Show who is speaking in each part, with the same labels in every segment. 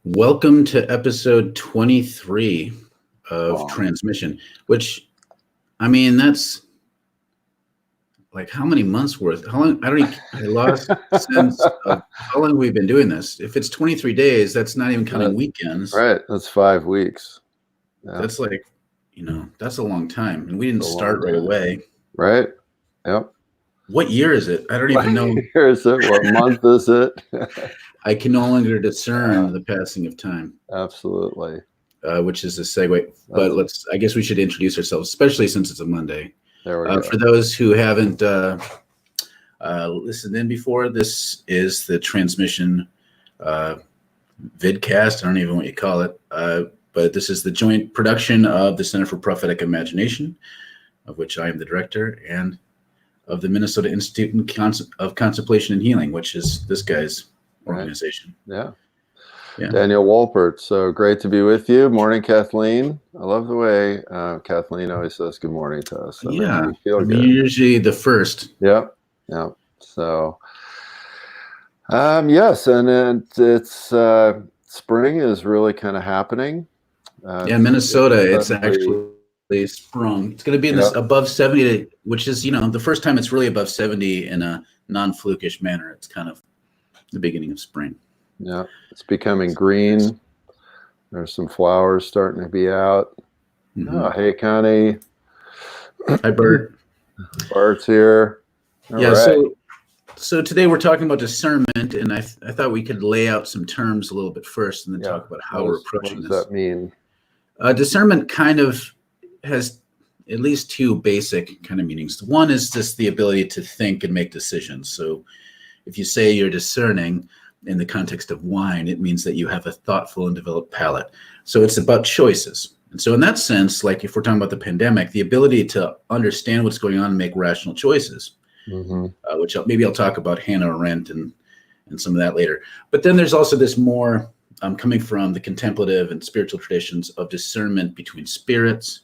Speaker 1: Welcome to episode 23 of
Speaker 2: Wow.
Speaker 1: Transmission, which, I mean, that's like how many months worth? How long? I lost sense of how long we've been doing this. If it's 23 days, that's not even counting weekends.
Speaker 2: Right. That's 5 weeks. Yeah.
Speaker 1: That's like, that's a long time. And we didn't
Speaker 2: It's a
Speaker 1: start
Speaker 2: long
Speaker 1: right
Speaker 2: time.
Speaker 1: away.
Speaker 2: Right. Yep.
Speaker 1: What year is it? I don't even know.
Speaker 2: Is it? What month is it?
Speaker 1: I can no longer discern the passing of time.
Speaker 2: Absolutely.
Speaker 1: Which is a segue. But I guess we should introduce ourselves, especially since it's a Monday.
Speaker 2: There we go.
Speaker 1: For those who haven't listened in before, this is the Transmission vidcast. I don't even know what you call it. But this is the joint production of the Center for Prophetic Imagination, of which I am the director, and of the Minnesota Institute of Contemplation and Healing, which is this guy's organization.
Speaker 2: Yeah. Daniel Wolpert. So great to be with you. Morning, Kathleen. I love the way Kathleen always says good morning to us. That makes me feel good.
Speaker 1: Usually the first.
Speaker 2: Yep. Yeah. So, yes, and it's spring is really kind of happening.
Speaker 1: Minnesota, it's actually sprung. It's going to be in this above 70, which is, the first time it's really above 70 in a non-flukish manner. It's kind of the beginning of spring.
Speaker 2: Yeah, it's becoming green. There's some flowers starting to be out. Mm-hmm. Oh, hey, Connie.
Speaker 1: Hi, Bert.
Speaker 2: Bart's here. All
Speaker 1: right. So today we're talking about discernment, and I thought we could lay out some terms a little bit first and then talk about how we're approaching this.
Speaker 2: What does that mean?
Speaker 1: Discernment kind of has at least two basic kind of meanings. One is just the ability to think and make decisions. So if you say you're discerning in the context of wine, it means that you have a thoughtful and developed palate. So it's about choices. And so in that sense, like if we're talking about the pandemic, the ability to understand what's going on and make rational choices, which maybe I'll talk about Hannah Arendt and some of that later. But then there's also this more coming from the contemplative and spiritual traditions of discernment between spirits,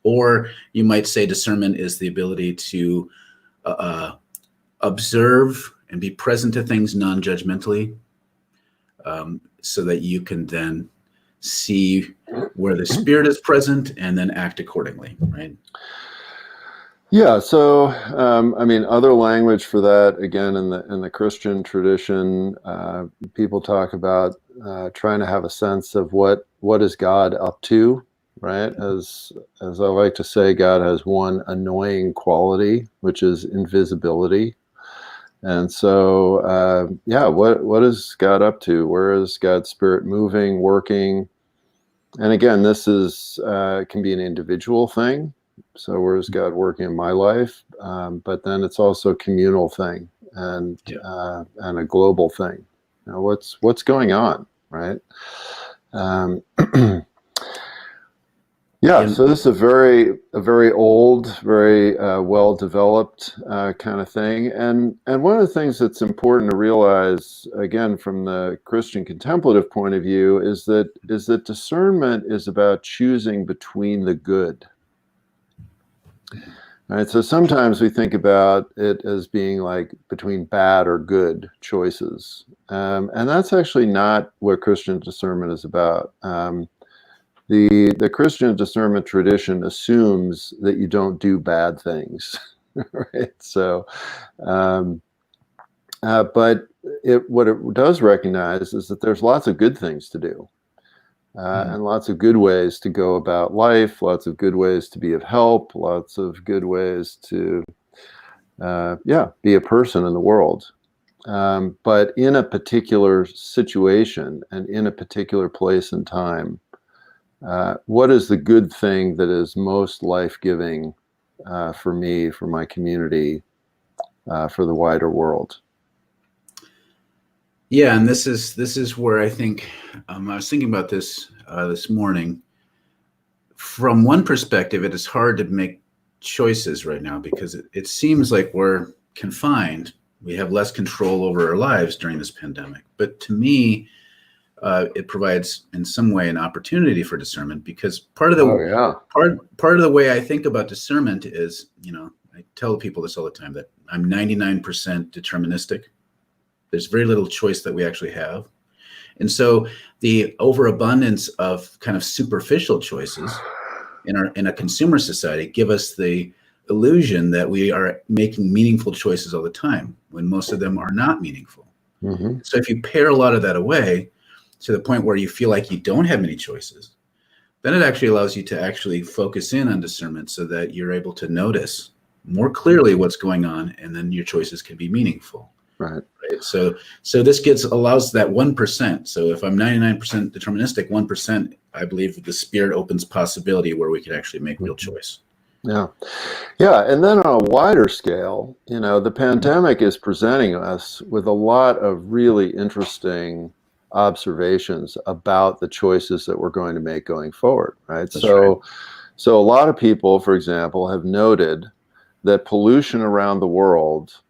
Speaker 1: or you might say discernment is the ability to observe and be present to things non-judgmentally, so that you can then see where the spirit is present and then act accordingly, right?
Speaker 2: Yeah. So, other language for that, again, in the Christian tradition, people talk about trying to have a sense of what is God up to, right? As I like to say, God has one annoying quality, which is invisibility. And so, what is God up to? Where is God's Spirit moving, working? And again, this is can be an individual thing. So where is God working in my life? But then it's also a communal thing and a global thing. What's going on, right? So this is a very old, very well-developed kind of thing. And one of the things that's important to realize, again, from the Christian contemplative point of view, is that discernment is about choosing between the good. All right, so sometimes we think about it as being like between bad or good choices. And that's actually not what Christian discernment is about. The Christian discernment tradition assumes that you don't do bad things, right? So, but what it does recognize is that there's lots of good things to do, and lots of good ways to go about life, lots of good ways to be of help, lots of good ways to, be a person in the world. But in a particular situation and in a particular place and time, what is the good thing that is most life-giving for me, for my community, for the wider world?
Speaker 1: Yeah, and this is where I think I was thinking about this this morning. From one perspective, it is hard to make choices right now because it seems like we're confined. We have less control over our lives during this pandemic. But to me, it provides in some way an opportunity for discernment, because part of the way I think about discernment is, I tell people this all the time, that I'm 99% deterministic. There's very little choice that we actually have. And so the overabundance of kind of superficial choices in a consumer society give us the illusion that we are making meaningful choices all the time, when most of them are not meaningful.
Speaker 2: Mm-hmm.
Speaker 1: So if you pare a lot of that away to the point where you feel like you don't have many choices, then it actually allows you to actually focus in on discernment so that you're able to notice more clearly what's going on, and then your choices can be meaningful.
Speaker 2: Right.
Speaker 1: Right. So this allows that 1%. So if I'm 99% deterministic, 1%, I believe the Spirit opens possibility where we can actually make real choice.
Speaker 2: Yeah. Yeah. And then on a wider scale, the pandemic is presenting us with a lot of really interesting observations about the choices that we're going to make going forward. Right.
Speaker 1: That's right.
Speaker 2: So a lot of people, for example, have noted that pollution around the world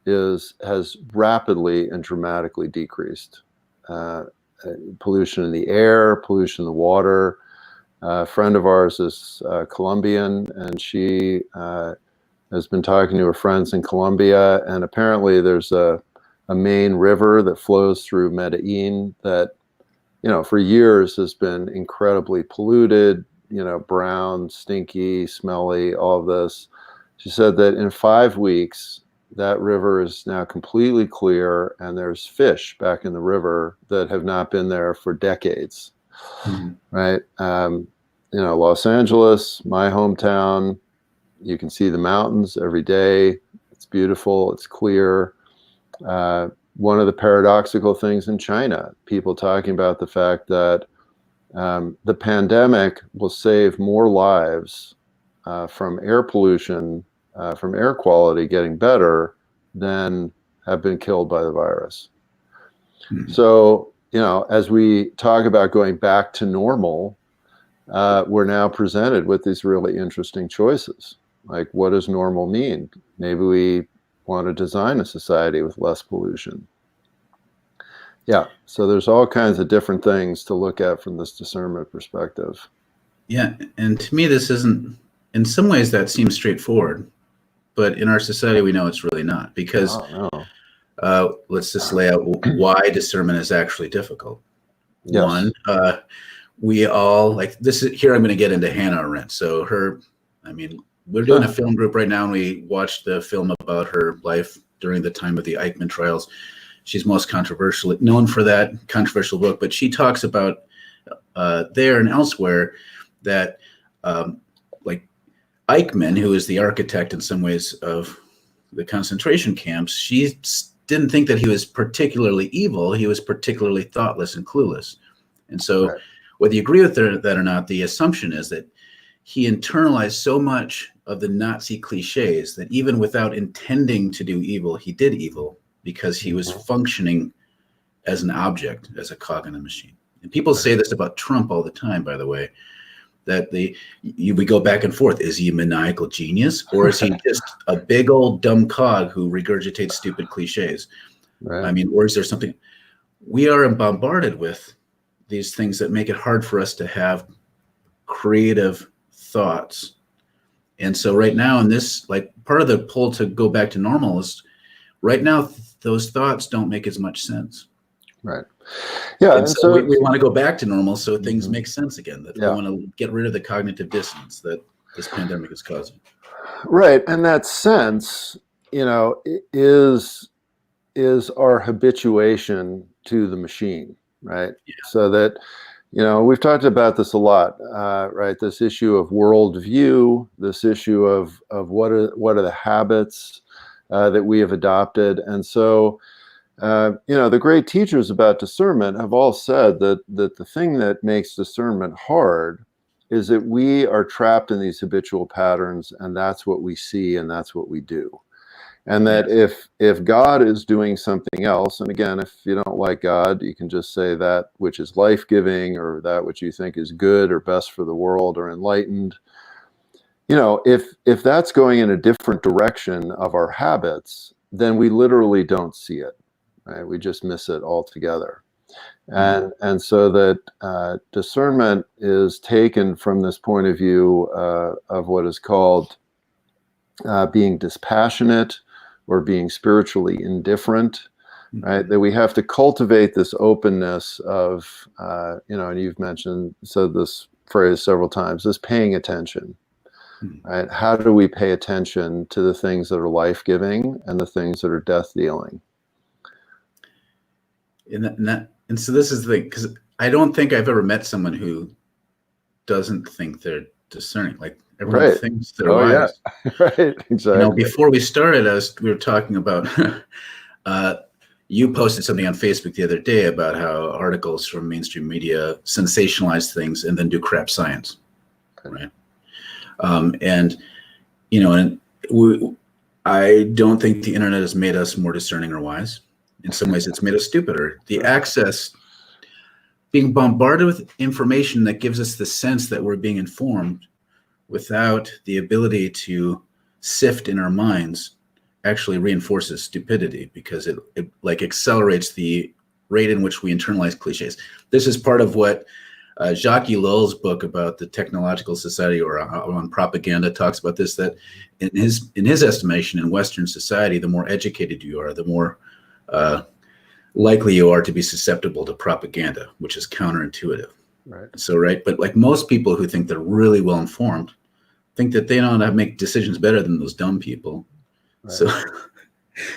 Speaker 2: has rapidly and dramatically decreased. Pollution in the air, pollution in the water. A friend of ours is Colombian, and she has been talking to her friends in Colombia, and apparently there's a main river that flows through Medellin that, for years has been incredibly polluted, brown, stinky, smelly, all of this. She said that in 5 weeks, that river is now completely clear, and there's fish back in the river that have not been there for decades.
Speaker 1: Mhm.
Speaker 2: Right? Los Angeles, my hometown, you can see the mountains every day. It's beautiful. It's clear. One of the paradoxical things in China, people talking about the fact that the pandemic will save more lives from air pollution, from air quality getting better than have been killed by the virus.
Speaker 1: Mhm.
Speaker 2: So, as we talk about going back to normal, we're now presented with these really interesting choices. Like, what does normal mean? Maybe we want to design a society with less pollution. Yeah, so there's all kinds of different things to look at from this discernment perspective.
Speaker 1: Yeah, and to me, this isn't. In some ways, that seems straightforward, but in our society, we know it's really not, because
Speaker 2: Oh, no.
Speaker 1: let's just lay out why discernment is actually difficult.
Speaker 2: Yes.
Speaker 1: One, we all like this. Here, I'm going to get into Hannah Arendt. So we're doing a film group right now, and we watched the film about her life during the time of the Eichmann trials. She's most controversially known for that controversial book, but she talks about there and elsewhere that like Eichmann, who is the architect in some ways of the concentration camps, she didn't think that he was particularly evil. He was particularly thoughtless and clueless. And so,
Speaker 2: Right.
Speaker 1: whether you agree with that or not, the assumption is that he internalized so much of the Nazi cliches that even without intending to do evil, he did evil because he was functioning as an object, as a cog in a machine. And people say this about Trump all the time, by the way, that we go back and forth. Is he a maniacal genius, or is he just a big old dumb cog who regurgitates stupid cliches?
Speaker 2: Right.
Speaker 1: Or is there something? We are bombarded with these things that make it hard for us to have creative thoughts. And so right now in this, like, part of the pull to go back to normal is right now those thoughts don't make as much sense.
Speaker 2: Right. Yeah.
Speaker 1: And so we want to go back to normal so things make sense again. That we want to get rid of the cognitive dissonance that this pandemic is causing.
Speaker 2: Right. And that sense, is our habituation to the machine, right?
Speaker 1: Yeah.
Speaker 2: So that, we've talked about this a lot, right? This issue of worldview, this issue of what are the habits that we have adopted. And so, the great teachers about discernment have all said that the thing that makes discernment hard is that we are trapped in these habitual patterns, and that's what we see and that's what we do. And that if God is doing something else, and again, if you don't like God, you can just say that which is life-giving or that which you think is good or best for the world or enlightened. If that's going in a different direction of our habits, then we literally don't see it, right? We just miss it altogether. And so that discernment is taken from this point of view of what is called being dispassionate, or being spiritually indifferent, right? That we have to cultivate this openness of, and you've said this phrase several times, this paying attention, right? How do we pay attention to the things that are life-giving and the things that are death-dealing?
Speaker 1: And so this is the thing, because I don't think I've ever met someone who doesn't think they're discerning. Like everyone thinks they're wise.
Speaker 2: Yeah. Right, exactly.
Speaker 1: Before we started, we were talking about, you posted something on Facebook the other day about how articles from mainstream media sensationalize things and then do crap science, right? I don't think the internet has made us more discerning or wise. In some ways, it's made us stupider. The access, being bombarded with information that gives us the sense that we're being informed without the ability to sift in our minds, actually reinforces stupidity, because it like accelerates the rate in which we internalize cliches. This is part of what Jacques Ellul's book about the technological society, or on propaganda, talks about this, that in his estimation, in Western society, the more educated you are, the more likely you are to be susceptible to propaganda, which is counterintuitive.
Speaker 2: Right.
Speaker 1: So, but like most people who think they're really well informed think that they know how to make decisions better than those dumb people. Right.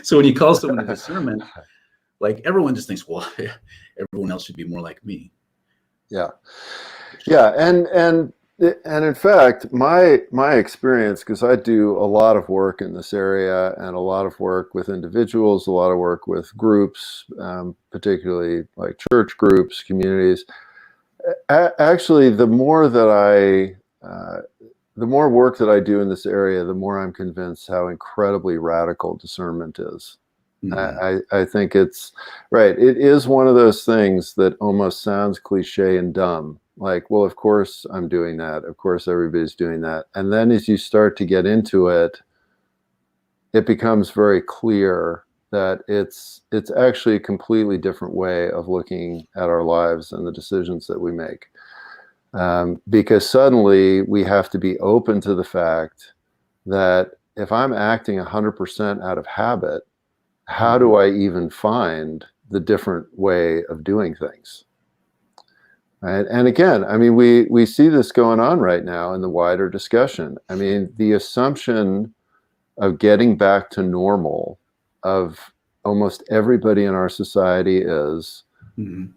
Speaker 1: So when you call someone a discernment, like everyone just thinks, well, everyone else should be more like me.
Speaker 2: Yeah. And in fact, my experience, because I do a lot of work in this area and a lot of work with individuals, a lot of work with groups, particularly like church groups, communities. Actually, the more work that I do in this area, the more I'm convinced how incredibly radical discernment is. Mm-hmm. I think it's right. It is one of those things that almost sounds cliche and dumb. Like, well, of course I'm doing that. Of course everybody's doing that. And then as you start to get into it, it becomes very clear that it's actually a completely different way of looking at our lives and the decisions that we make. Because suddenly we have to be open to the fact that if I'm acting 100% out of habit, how do I even find the different way of doing things? Right? And again, I mean, we see this going on right now in the wider discussion. I mean, the assumption of getting back to normal of almost everybody in our society is,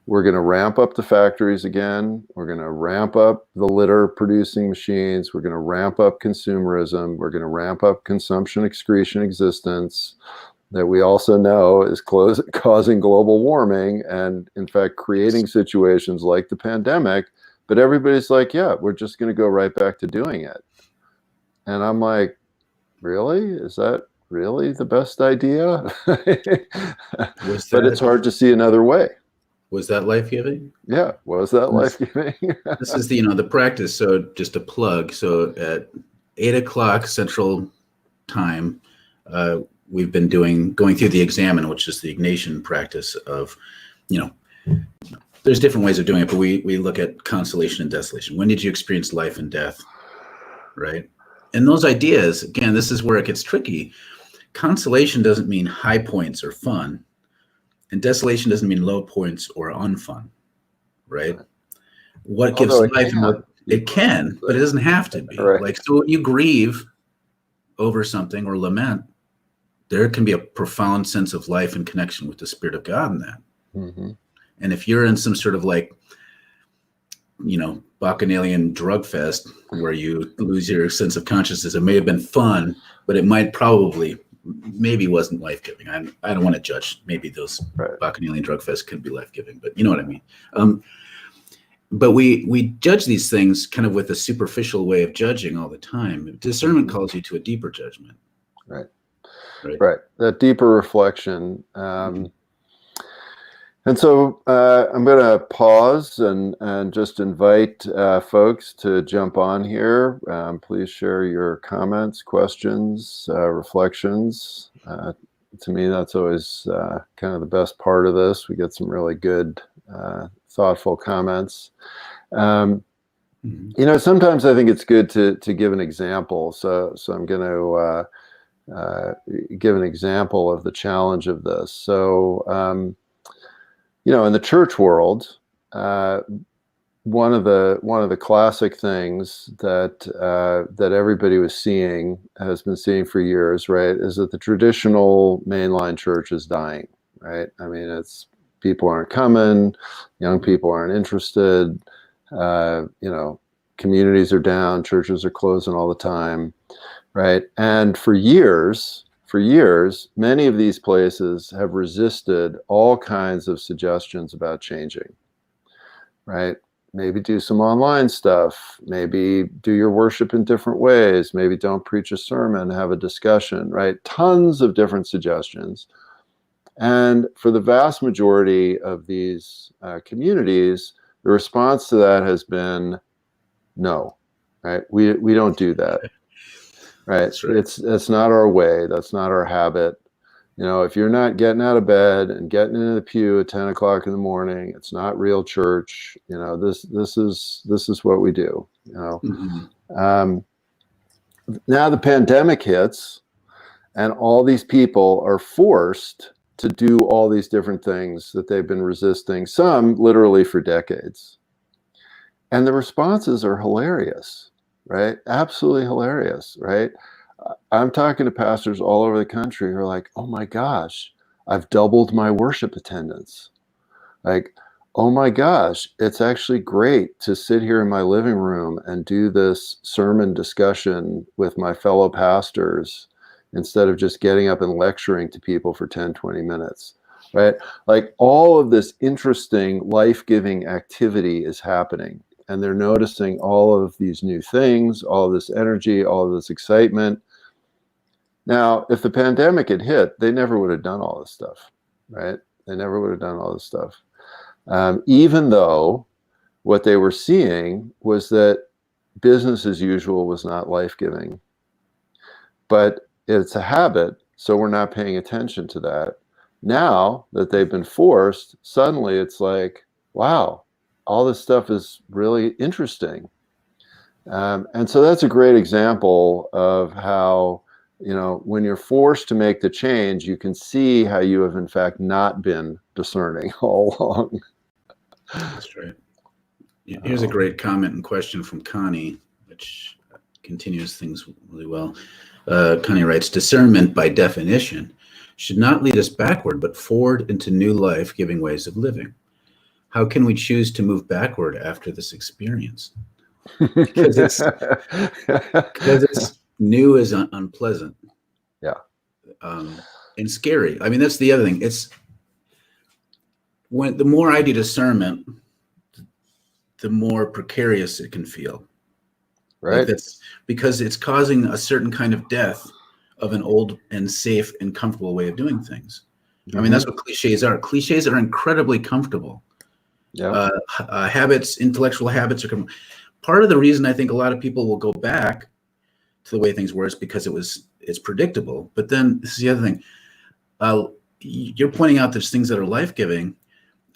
Speaker 2: we're going to ramp up the factories again. We're going to ramp up the litter producing machines. We're going to ramp up consumerism. We're going to ramp up consumption, excretion, existence, that we also know is causing global warming and, in fact, creating situations like the pandemic. But everybody's like, yeah, we're just going to go right back to doing it. And I'm like, really? Is that really the best idea? But it's hard to see another way.
Speaker 1: Was that life-giving?
Speaker 2: Yeah, was that life-giving?
Speaker 1: This is the practice. So just a plug. So at 8:00 Central Time, we've been going through the Examine, which is the Ignatian practice of, there's different ways of doing it, but we look at consolation and desolation. When did you experience life and death, right? And those ideas, again, this is where it gets tricky. Consolation doesn't mean high points or fun, and desolation doesn't mean low points or unfun, right? What gives life, it can, but it doesn't have to be. Right. Like, so when you grieve over something or lament, there can be a profound sense of life and connection with the Spirit of God in that. Mm-hmm. And if you're in some sort of Bacchanalian drug fest where you lose your sense of consciousness, it may have been fun, but it maybe wasn't life-giving. I don't want to judge. Maybe those Bacchanalian drug fests could be life-giving, but you know what I mean. But we judge these things kind of with a superficial way of judging all the time. Discernment calls you to a deeper judgment. Right.
Speaker 2: That deeper reflection. And so I'm going to pause and just invite folks to jump on here. Please share your comments, questions, reflections. To me, that's always kind of the best part of this. We get some really good, thoughtful comments. Sometimes I think it's good to give an example. So I'm going to give an example of the challenge of this. So, in the church world, one of the classic things that everybody has been seeing for years, right, is that the traditional mainline church is dying, right? I mean, it's people aren't coming, young people aren't interested, communities are down, churches are closing all the time, right? And for years, many of these places have resisted all kinds of suggestions about changing, right? Maybe do some online stuff, maybe do your worship in different ways, maybe don't preach a sermon, have a discussion, right? Tons of different suggestions. And for the vast majority of these communities, the response to that has been no, right? We don't do that, right?
Speaker 1: That's right.
Speaker 2: It's not our way. That's not our habit. If you're not getting out of bed and getting into the pew at 10 o'clock in the morning, it's not real church. This is what we do.
Speaker 1: Mm-hmm.
Speaker 2: Now the pandemic hits, and all these people are forced to do all these different things that they've been resisting, some literally for decades. And the responses are hilarious, right? Absolutely hilarious, right? I'm talking to pastors all over the country who are like, oh my gosh, I've doubled my worship attendance. Like, oh my gosh, it's actually great to sit here in my living room and do this sermon discussion with my fellow pastors instead of just getting up and lecturing to people for 10, 20 minutes, right? Like all of this interesting, life-giving activity is happening. And they're noticing all of these new things, all of this energy, all of this excitement. Now, if the pandemic had hit, they never would have done all this stuff, right? They never would have done all this stuff. Even though what they were seeing was that business as usual was not life-giving. But it's a habit, so we're not paying attention to that. Now that they've been forced, suddenly it's like, wow, all this stuff is really interesting. And so that's a great example of how, when you're forced to make the change, you can see how you have in fact not been discerning all along.
Speaker 1: That's right. Here's a great comment and question from Connie, which continues things really well. Connie writes, discernment by definition should not lead us backward, but forward into new life-giving ways of living. How can we choose to move backward after this experience? Because it's new is unpleasant.
Speaker 2: Yeah.
Speaker 1: And scary. I mean, that's the other thing. It's when the more I do discernment, the more precarious it can feel.
Speaker 2: Right.
Speaker 1: Like that's because it's causing a certain kind of death of an old and safe and comfortable way of doing things. Mm-hmm. I mean, that's what cliches are. Cliches are incredibly comfortable.
Speaker 2: Yeah.
Speaker 1: Habits, intellectual habits are part of the reason I think a lot of people will go back to the way things were is because it's predictable. But then this is the other thing. You're pointing out there's things that are life-giving.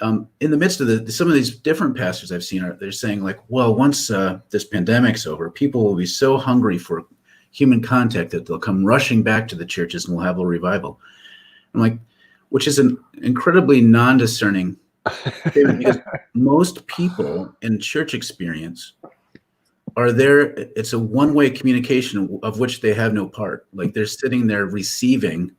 Speaker 1: In the midst of some of these different pastors I've seen they're saying like, well, once this pandemic's over, people will be so hungry for human contact that they'll come rushing back to the churches and we'll have a revival. I'm like, which is an incredibly non-discerning statement because most people in church experience are there. It's a one-way communication of which they have no part. Like they're sitting there receiving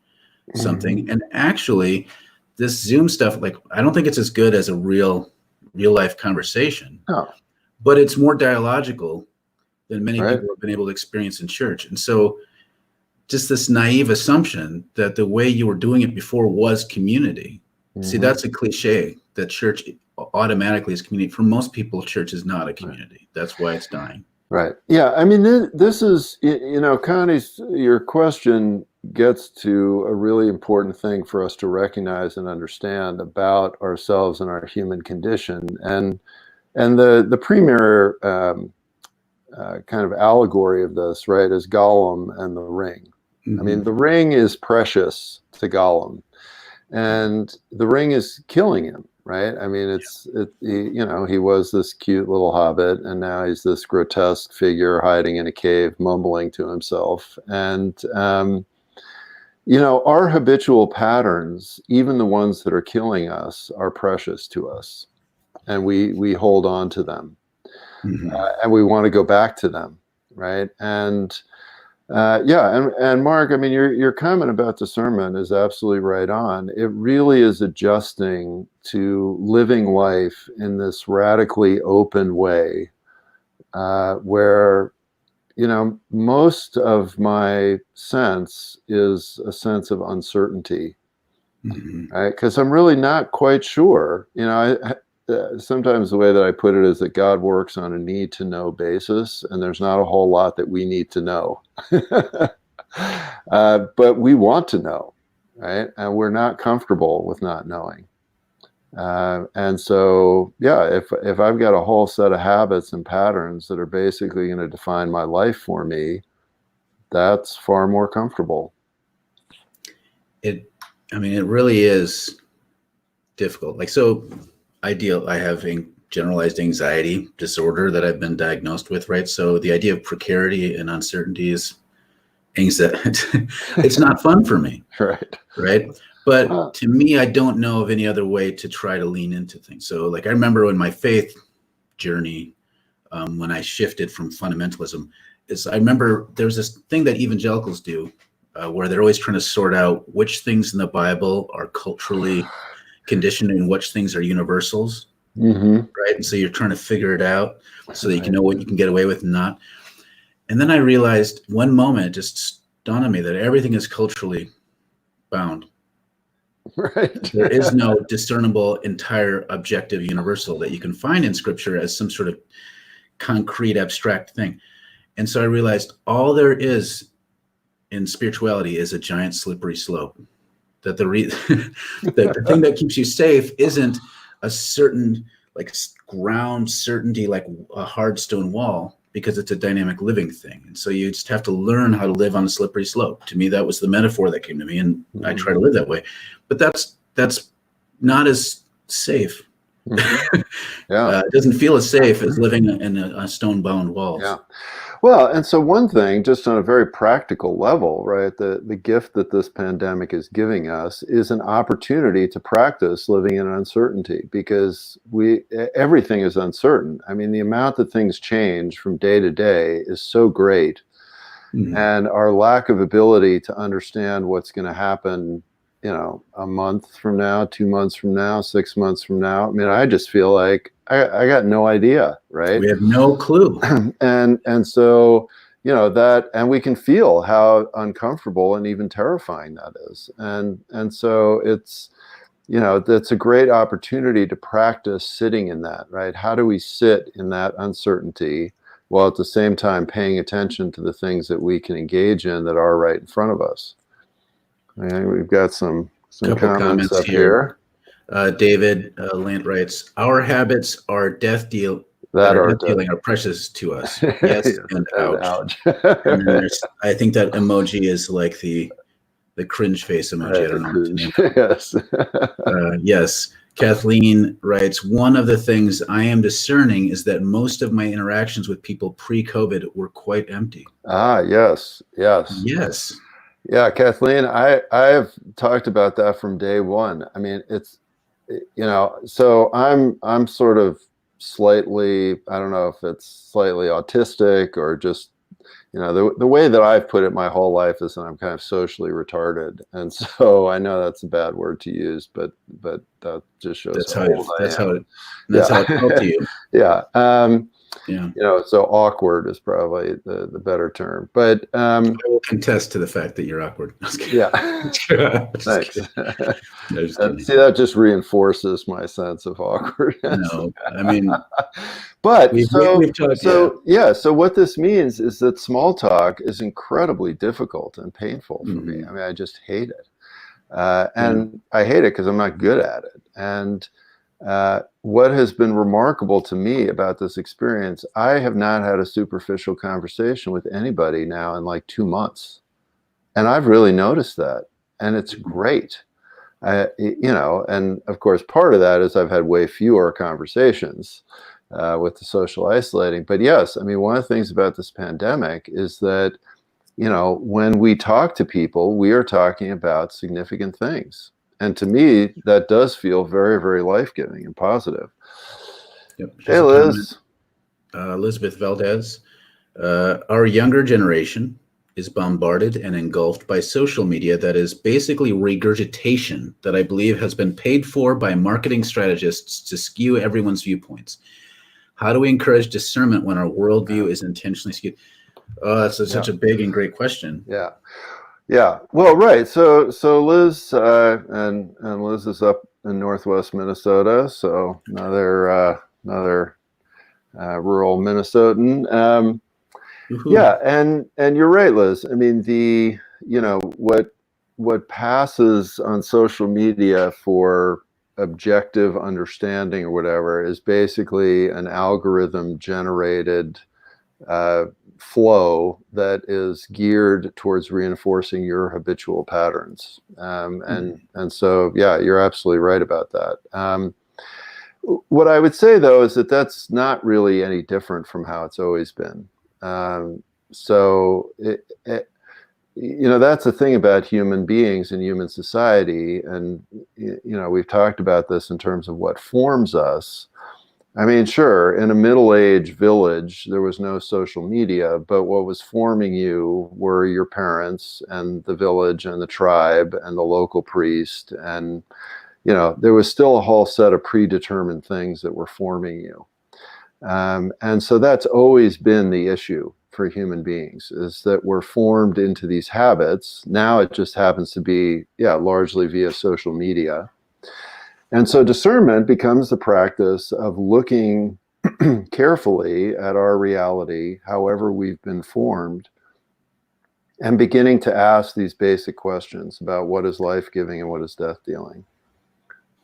Speaker 1: something, and actually this Zoom stuff, like I don't think it's as good as a real life conversation.
Speaker 2: Oh.
Speaker 1: But it's more dialogical than many
Speaker 2: Right.
Speaker 1: people have been able to experience in church. And so just this naive assumption that the way you were doing it before was community. See, that's a cliche that church automatically is community. For most people, church is not a community. That's why it's dying.
Speaker 2: Right. Yeah. I mean, this is, Connie's, your question gets to a really important thing for us to recognize and understand about ourselves and our human condition. And the premier kind of allegory of this, right, is Gollum and the ring. Mm-hmm. I mean, the ring is precious to Gollum, and the ring is killing him, right? I mean, he was this cute little hobbit, and now he's this grotesque figure hiding in a cave, mumbling to himself. And Our habitual patterns, even the ones that are killing us, are precious to us, and we hold on to them,
Speaker 1: Hmm.
Speaker 2: and we want to go back to them, right? And yeah, and Mark, I mean, your comment about discernment is absolutely right on. It really is adjusting to living life in this radically open way, where most of my sense is a sense of uncertainty,
Speaker 1: Hmm.
Speaker 2: right? Because I'm really not quite sure. Sometimes the way that I put it is that God works on a need to know basis, and there's not a whole lot that we need to know. But we want to know, right? And we're not comfortable with not knowing. And so, yeah, if I've got a whole set of habits and patterns that are basically going to define my life for me, that's far more comfortable.
Speaker 1: It, I mean, it really is difficult. Like, so I have a generalized anxiety disorder that I've been diagnosed with, right? So the idea of precarity and uncertainty is anxiety. It's not fun for me,
Speaker 2: Right.
Speaker 1: right? But
Speaker 2: Well,
Speaker 1: to me, I don't know of any other way to try to lean into things. So, like, I remember when my faith journey, when I shifted from fundamentalism, is I remember there was this thing that evangelicals do, where they're always trying to sort out which things in the Bible are culturally conditioned and which things are universals,
Speaker 2: hmm
Speaker 1: right? And so you're trying to figure it out so that you can
Speaker 2: right.
Speaker 1: know what you can get away with and not. And then I realized one moment, it just dawned on me that everything is culturally bound.
Speaker 2: Right.
Speaker 1: There is no discernible, entire, objective universal that you can find in scripture as some sort of concrete, abstract thing. And so I realized all there is in spirituality is a giant slippery slope. That the thing that keeps you safe isn't a certain like ground certainty like a hard stone wall, because it's a dynamic living thing. And so you just have to learn how to live on a slippery slope. To me, that was the metaphor that came to me, and I try to live that way. But that's not as safe.
Speaker 2: hmm Yeah.
Speaker 1: It doesn't feel as safe as living in a stone bound
Speaker 2: Yeah.
Speaker 1: walls.
Speaker 2: Well, and so one thing, just on a very practical level, right, the gift that this pandemic is giving us is an opportunity to practice living in uncertainty, because everything is uncertain. I mean, the amount that things change from day to day is so great,
Speaker 1: Mhm.
Speaker 2: and our lack of ability to understand what's going to happen, a month from now, 2 months from now, 6 months from now. I mean, I just feel like I got no idea, right?
Speaker 1: We have no clue.
Speaker 2: And so that, and we can feel how uncomfortable and even terrifying that is, and so it's that's a great opportunity to practice sitting in that, right? How do we sit in that uncertainty while at the same time paying attention to the things that we can engage in that are right in front of us? I think we've got some
Speaker 1: Couple
Speaker 2: comments
Speaker 1: comments
Speaker 2: up
Speaker 1: here.
Speaker 2: here
Speaker 1: David Lant writes, "Our habits are
Speaker 2: that are
Speaker 1: death dealing are precious to us. Yes,
Speaker 2: yes,
Speaker 1: and
Speaker 2: and
Speaker 1: ouch."
Speaker 2: ouch.
Speaker 1: And then I think that emoji is like the cringe face emoji. I
Speaker 2: Right,
Speaker 1: don't know what to name it.
Speaker 2: yes.
Speaker 1: Yes. Kathleen writes, "One of the things I am discerning is that most of my interactions with people pre-COVID were quite empty."
Speaker 2: Ah, yes, yes.
Speaker 1: Yes.
Speaker 2: Yeah, Kathleen, I have talked about that from day one. I mean, so I'm sort of slightly, I don't know if it's slightly autistic or just, the way that I've put it my whole life is that I'm kind of socially retarded. And so I know that's a bad word to use, but that just shows
Speaker 1: That's
Speaker 2: how
Speaker 1: how
Speaker 2: old I am.
Speaker 1: that's how it felt to
Speaker 2: Yeah.
Speaker 1: you.
Speaker 2: Yeah.
Speaker 1: Yeah.
Speaker 2: So awkward is probably the better term. But
Speaker 1: I will contest to the fact that you're awkward.
Speaker 2: yeah.
Speaker 1: Just
Speaker 2: Thanks.
Speaker 1: kidding. No, just kidding.
Speaker 2: See, that just reinforces my sense of awkwardness.
Speaker 1: No, I mean,
Speaker 2: But so
Speaker 1: we've talked, yeah.
Speaker 2: so yeah, so what this means is that small talk is incredibly difficult and painful for me.
Speaker 1: Mhm.
Speaker 2: I mean, I just hate it.
Speaker 1: Yeah.
Speaker 2: And I hate it because I'm not good at it. And what has been remarkable to me about this experience, I have not had a superficial conversation with anybody now in like 2 months. And I've really noticed that. And it's great. And of course, part of that is I've had way fewer conversations with the social isolating. But yes, I mean, one of the things about this pandemic is that when we talk to people, we are talking about significant things. And to me, that does feel very, very life-giving and positive.
Speaker 1: Yep.
Speaker 2: Hey,
Speaker 1: Here's a comment.
Speaker 2: Liz.
Speaker 1: Elizabeth Valdez. Our younger generation is bombarded and engulfed by social media that is basically regurgitation that I believe has been paid for by marketing strategists to skew everyone's viewpoints. How do we encourage discernment when our worldview is intentionally skewed? Oh, that's such a big and great question.
Speaker 2: Yeah. Yeah. Well, right. So Liz, and Liz is up in Northwest Minnesota. So another rural Minnesotan. Yeah. And you're right, Liz. I mean, what passes on social media for objective understanding or whatever is basically an algorithm generated flow that is geared towards reinforcing your habitual patterns. And so, yeah, you're absolutely right about that. What I would say, though, is that that's not really any different from how it's always been. So that's the thing about human beings and human society. And, we've talked about this in terms of what forms us. I mean, sure, in a middle-aged village, there was no social media, but what was forming you were your parents and the village and the tribe and the local priest. And, there was still a whole set of predetermined things that were forming you. And so that's always been the issue for human beings, is that we're formed into these habits. Now it just happens to be, largely via social media. And so discernment becomes the practice of looking carefully at our reality, however we've been formed, and beginning to ask these basic questions about what is life-giving and what is death-dealing.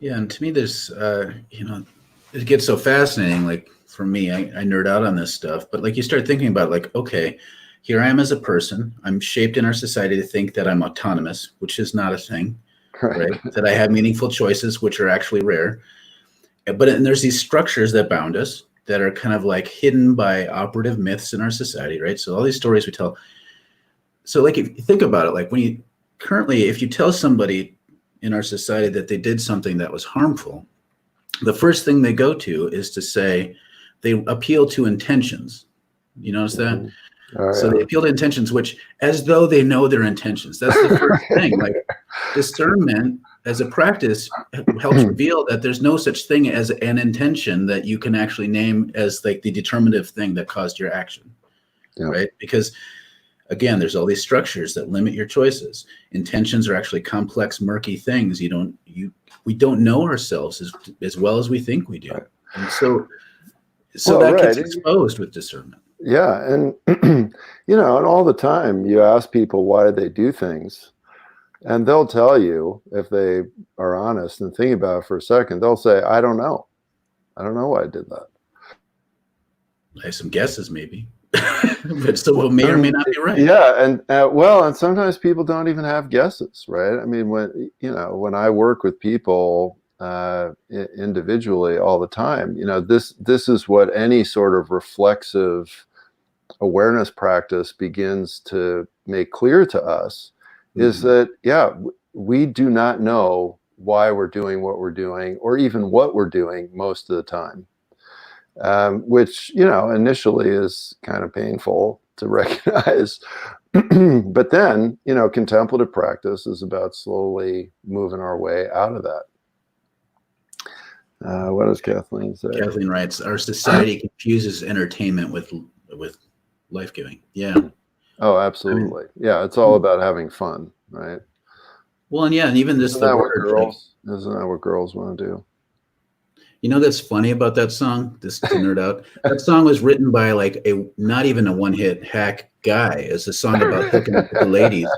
Speaker 1: Yeah, and to me, there's, it gets so fascinating. Like for me, I nerd out on this stuff, but like you start thinking about like, okay, here I am as a person. I'm shaped in our society to think that I'm autonomous, which is not a thing. Right. That I have meaningful choices, which are actually rare. But and there's these structures that bound us that are kind of like hidden by operative myths in our society, right? So all these stories we tell. So like if you think about it, like if you tell somebody in our society that they did something that was harmful, the first thing they go to is to say they appeal to intentions. You notice that? So they appeal to intentions, which as though they know their intentions. That's the first thing. Like discernment as a practice helps reveal that there's no such thing as an intention that you can actually name as like the determinative thing that caused your action, right? Because again, there's all these structures that limit your choices. Intentions are actually complex, murky things. We don't know ourselves as well as we think we do. Right. And so that gets exposed with discernment.
Speaker 2: Yeah. And, and all the time you ask people why they do things, and they'll tell you, if they are honest and think about it for a second, they'll say, I don't know. I don't know why I did that.
Speaker 1: I have some guesses maybe, but so it may or may not be right.
Speaker 2: Yeah. And and sometimes people don't even have guesses, right? I mean, when I work with people individually all the time, this is what any sort of reflexive awareness practice begins to make clear to us, is that, we do not know why we're doing what we're doing, or even what we're doing most of the time, which, initially is kind of painful to recognize. But then, contemplative practice is about slowly moving our way out of that. What does Kathleen say?
Speaker 1: Kathleen writes, our society confuses entertainment with life-giving. Yeah.
Speaker 2: Oh, absolutely. Yeah, it's all about having fun, right?
Speaker 1: Well, and even this
Speaker 2: isn't that what girls want to do?
Speaker 1: That's funny about that song, just to nerd out. That song was written by like not even a one-hit hack guy. It's a song about hooking up with the ladies.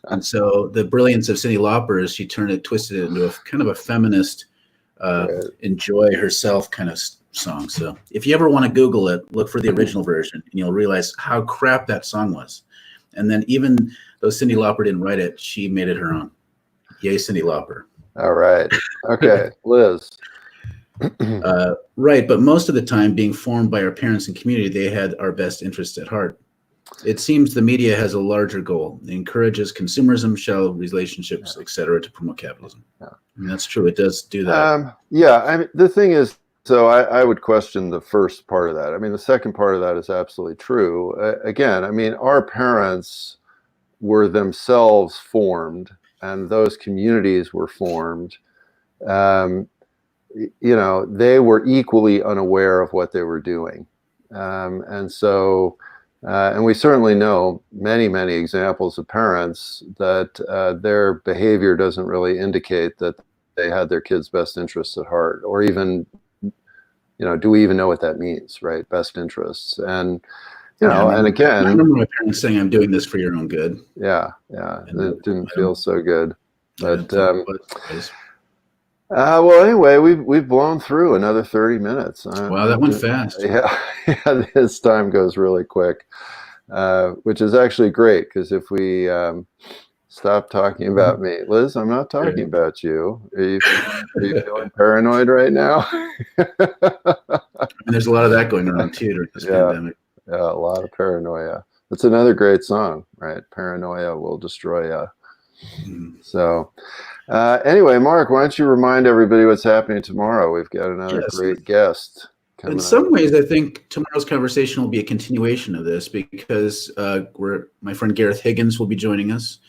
Speaker 1: And so the brilliance of Cyndi Lauper is she twisted it into a kind of a feminist, enjoy herself kind of song. So if you ever want to Google it, look for the original version, and you'll realize how crap that song was. And then even though Cyndi Lauper didn't write it, she made it her own. Yay, Cyndi Lauper.
Speaker 2: All right. Okay, Liz.
Speaker 1: Right, but most of the time, being formed by our parents and community, they had our best interests at heart. It seems the media has a larger goal. It encourages consumerism, shallow relationships, etc., to promote capitalism.
Speaker 2: Yeah.
Speaker 1: I mean, that's true. It does do that.
Speaker 2: Yeah, I mean, the thing is, so I would question the first part of that. I mean, the second part of that is absolutely true. Again, I mean, our parents were themselves formed, and those communities were formed. They were equally unaware of what they were doing. And we certainly know many, many examples of parents that their behavior doesn't really indicate that they had their kids' best interests at heart, or even, do we even know what that means, right? Best interests. And, and again,
Speaker 1: I remember my parents saying, "I'm doing this for your own good."
Speaker 2: Yeah. And it didn't feel so good. But, well, anyway, we've blown through another 30 minutes.
Speaker 1: Wow, that went fast.
Speaker 2: Yeah, this time goes really quick, which is actually great, because if we stop talking about me, Liz, I'm not talking about you. Are you feeling paranoid right now?
Speaker 1: I mean, there's a lot of that going around too during this pandemic.
Speaker 2: Yeah, a lot of paranoia. That's another great song, right? Paranoia will destroy you. So anyway, Mark, why don't you remind everybody what's happening tomorrow? We've got another great guest coming
Speaker 1: In some ways, I think tomorrow's conversation will be a continuation of this, because my friend Gareth Higgins will be joining us.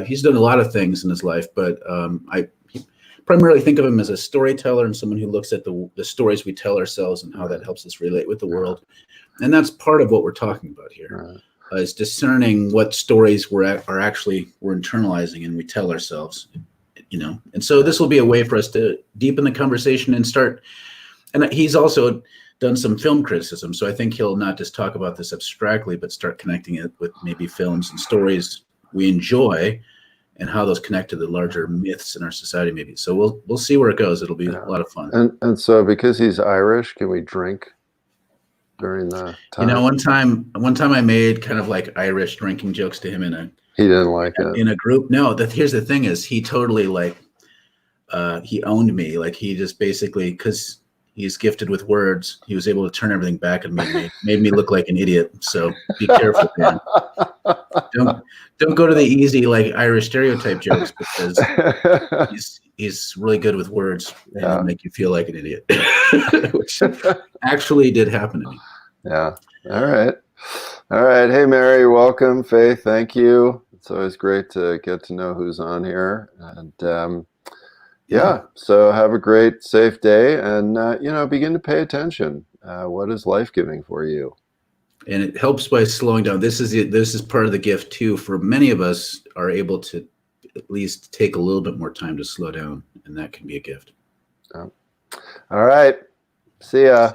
Speaker 1: He's done a lot of things in his life, but I primarily think of him as a storyteller and someone who looks at the stories we tell ourselves and how that helps us relate with the world. And that's part of what we're talking about here. Is discerning what stories we're internalizing and we tell ourselves, And so this will be a way for us to deepen the conversation and start. And he's also done some film criticism, so I think he'll not just talk about this abstractly, but start connecting it with maybe films and stories we enjoy and how those connect to the larger myths in our society, maybe. So we'll see where it goes. It'll be a lot of fun.
Speaker 2: And so, because he's Irish, can we drink during the time?
Speaker 1: One time I made kind of like Irish drinking jokes to him
Speaker 2: he didn't like it
Speaker 1: in a group. No, here's the thing is he totally he owned me. Like, he just basically, because he's gifted with words, he was able to turn everything back and made me look like an idiot. So be careful, man. Don't go to the easy like Irish stereotype jokes, because he's really good with words and he'll make you feel like an idiot, which actually did happen to me.
Speaker 2: Yeah. All right. Hey, Mary, welcome. Faith, thank you. It's always great to get to know who's on here. And so have a great, safe day, and begin to pay attention. What is life giving for you?
Speaker 1: And it helps by slowing down. This is part of the gift too. For many of us are able to at least take a little bit more time to slow down, and that can be a gift.
Speaker 2: All right. See ya.